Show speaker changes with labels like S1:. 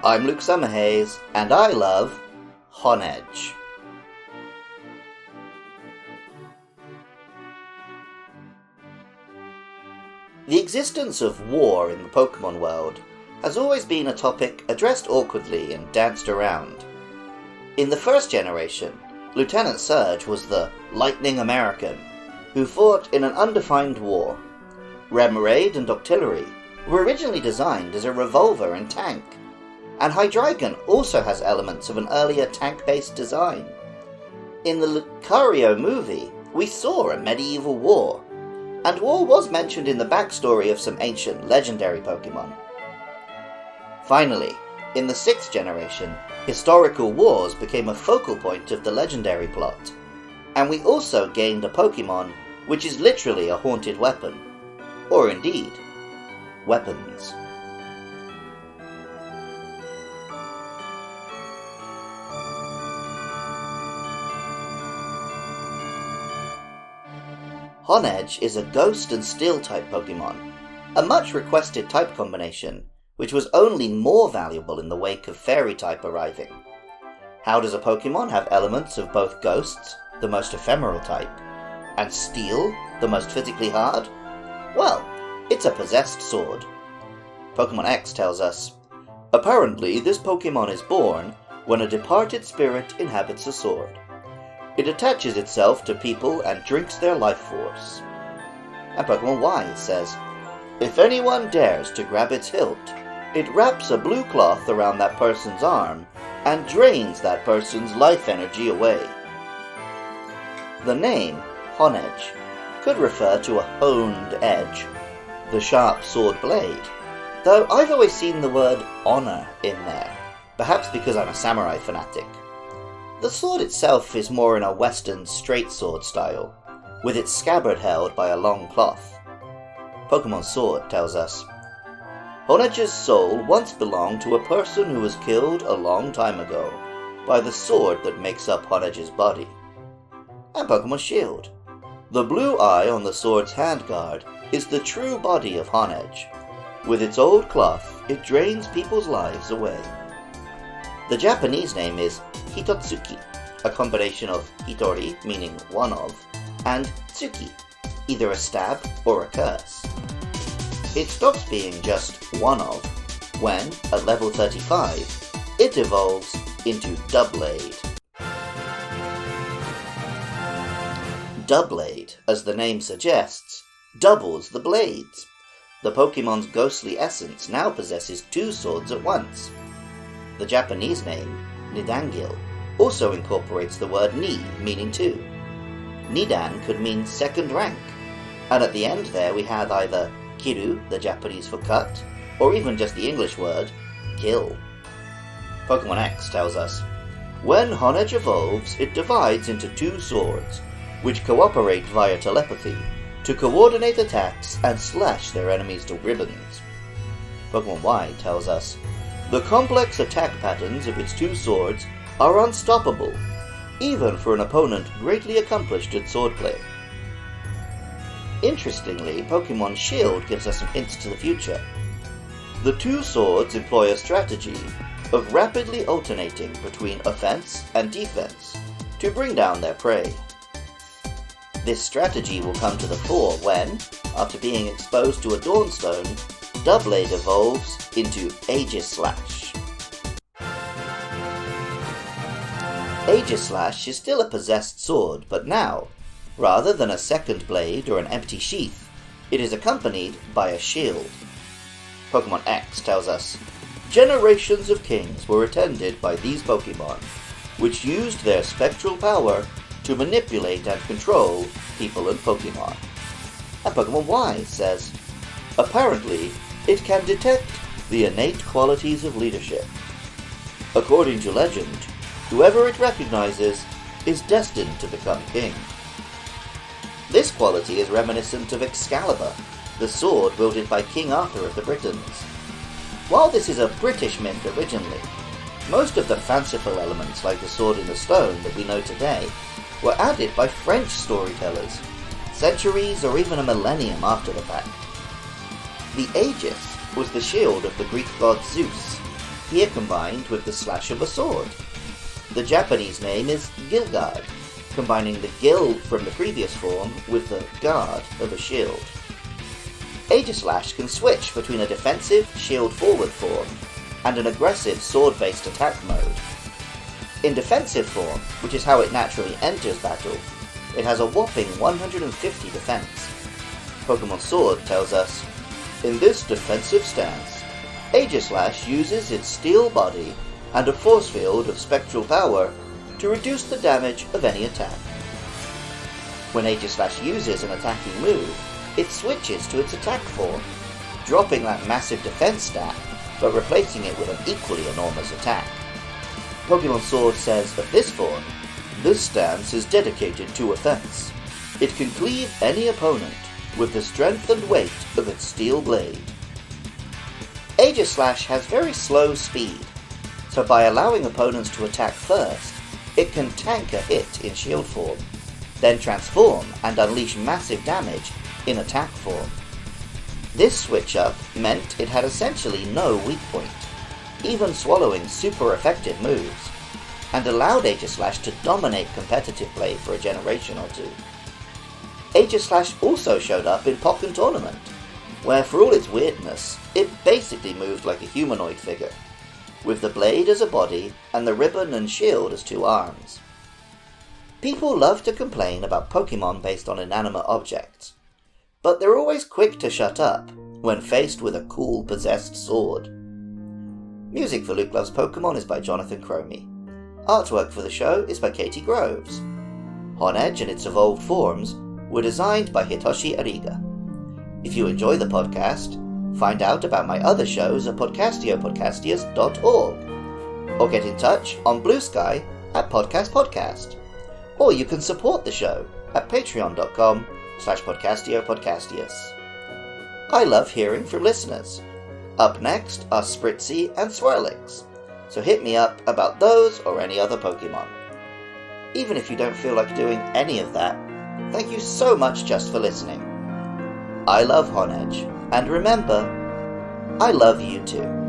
S1: I'm Luke Summerhays, and I love Honedge. The existence of war in the Pokemon world has always been a topic addressed awkwardly and danced around. In the first generation, Lieutenant Surge was the Lightning American, who fought in an undefined war. Remoraid and Octillery were originally designed as a revolver and tank, and Hydreigon also has elements of an earlier tank-based design. In the Lucario movie, we saw a medieval war, and war was mentioned in the backstory of some ancient legendary Pokemon. Finally, in the 6th generation, historical wars became a focal point of the legendary plot, and we also gained a Pokemon which is literally a haunted weapon, or indeed, weapons. Honedge is a Ghost and Steel type Pokemon, a much requested type combination, which was only more valuable in the wake of Fairy type arriving. How does a Pokemon have elements of both Ghosts, the most ephemeral type, and Steel, the most physically hard? Well, it's a possessed sword. Pokemon X tells us, apparently this Pokemon is born when a departed spirit inhabits a sword. It attaches itself to people and drinks their life force. And Pokemon Y says, if anyone dares to grab its hilt, it wraps a blue cloth around that person's arm and drains that person's life energy away. The name, Honedge, could refer to a honed edge, the sharp sword blade, though I've always seen the word honor in there, perhaps because I'm a samurai fanatic. The sword itself is more in a western straight sword style, with its scabbard held by a long cloth. Pokemon Sword tells us, Honedge's soul once belonged to a person who was killed a long time ago by the sword that makes up Honedge's body. And Pokemon Shield. The blue eye on the sword's handguard is the true body of Honedge. With its old cloth, it drains people's lives away. The Japanese name is Hitotsuki, a combination of Hitori, meaning one of, and Tsuki, either a stab or a curse. It stops being just one of when, at level 35, it evolves into Doublade. Doublade, as the name suggests, doubles the blades. The Pokemon's ghostly essence now possesses 2 swords at once. The Japanese name, Nidangil, also incorporates the word ni, meaning 2. Nidan could mean second rank, and at the end there we have either kiru, the Japanese for cut, or even just the English word, kill. Pokemon X tells us, when Honedge evolves, it divides into 2 swords, which cooperate via telepathy, to coordinate attacks and slash their enemies to ribbons. Pokemon Y tells us, the complex attack patterns of its 2 swords are unstoppable, even for an opponent greatly accomplished at swordplay. Interestingly, Pokemon Shield gives us some hints to the future. The 2 swords employ a strategy of rapidly alternating between offense and defense to bring down their prey. This strategy will come to the fore when, after being exposed to a Dawnstone, Doublade evolves into Aegislash. Aegislash is still a possessed sword, but now, rather than a second blade or an empty sheath, it is accompanied by a shield. Pokemon X tells us, generations of kings were attended by these Pokemon, which used their spectral power to manipulate and control people and Pokemon. And Pokemon Y says, apparently, it can detect the innate qualities of leadership. According to legend, whoever it recognizes is destined to become king. This quality is reminiscent of Excalibur, the sword wielded by King Arthur of the Britons. While this is a British myth originally, most of the fanciful elements like the sword in the stone that we know today were added by French storytellers, centuries or even a millennium after the fact. The Aegis was the shield of the Greek god Zeus, here combined with the slash of a sword. The Japanese name is Gilgard, combining the gil from the previous form with the guard of a shield. Aegislash can switch between a defensive, shield-forward form and an aggressive, sword-based attack mode. In defensive form, which is how it naturally enters battle, it has a whopping 150 defense. Pokemon Sword tells us, in this defensive stance, Aegislash uses its steel body and a force field of spectral power to reduce the damage of any attack. When Aegislash uses an attacking move, it switches to its attack form, dropping that massive defense stat, but replacing it with an equally enormous attack. Pokemon Sword says of this form, this stance is dedicated to offense. It can cleave any opponent with the strength and weight of its steel blade. Aegislash has very slow speed, so by allowing opponents to attack first, it can tank a hit in shield form, then transform and unleash massive damage in attack form. This switch-up meant it had essentially no weak point, even swallowing super effective moves, and allowed Aegislash to dominate competitive play for a generation or two. Aegislash also showed up in Pokken Tournament, where for all its weirdness, it basically moved like a humanoid figure, with the blade as a body and the ribbon and shield as two arms. People love to complain about Pokemon based on inanimate objects, but they're always quick to shut up when faced with a cool possessed sword. Music for Luke Loves Pokemon is by Jonathan Cromie. Artwork for the show is by Katie Groves. Honedge and its evolved forms were designed by Hitoshi Ariga. If you enjoy the podcast, find out about my other shows at podcastiopodcastias.org, or get in touch on Blue Sky at Podcast, or you can support the show at patreon.com/podcastiopodcastias. I love hearing from listeners. Up next are Spritzy and Swirlix, so hit me up about those or any other Pokemon. Even if you don't feel like doing any of that, thank you so much just for listening. I love Honedge, and remember, I love you too.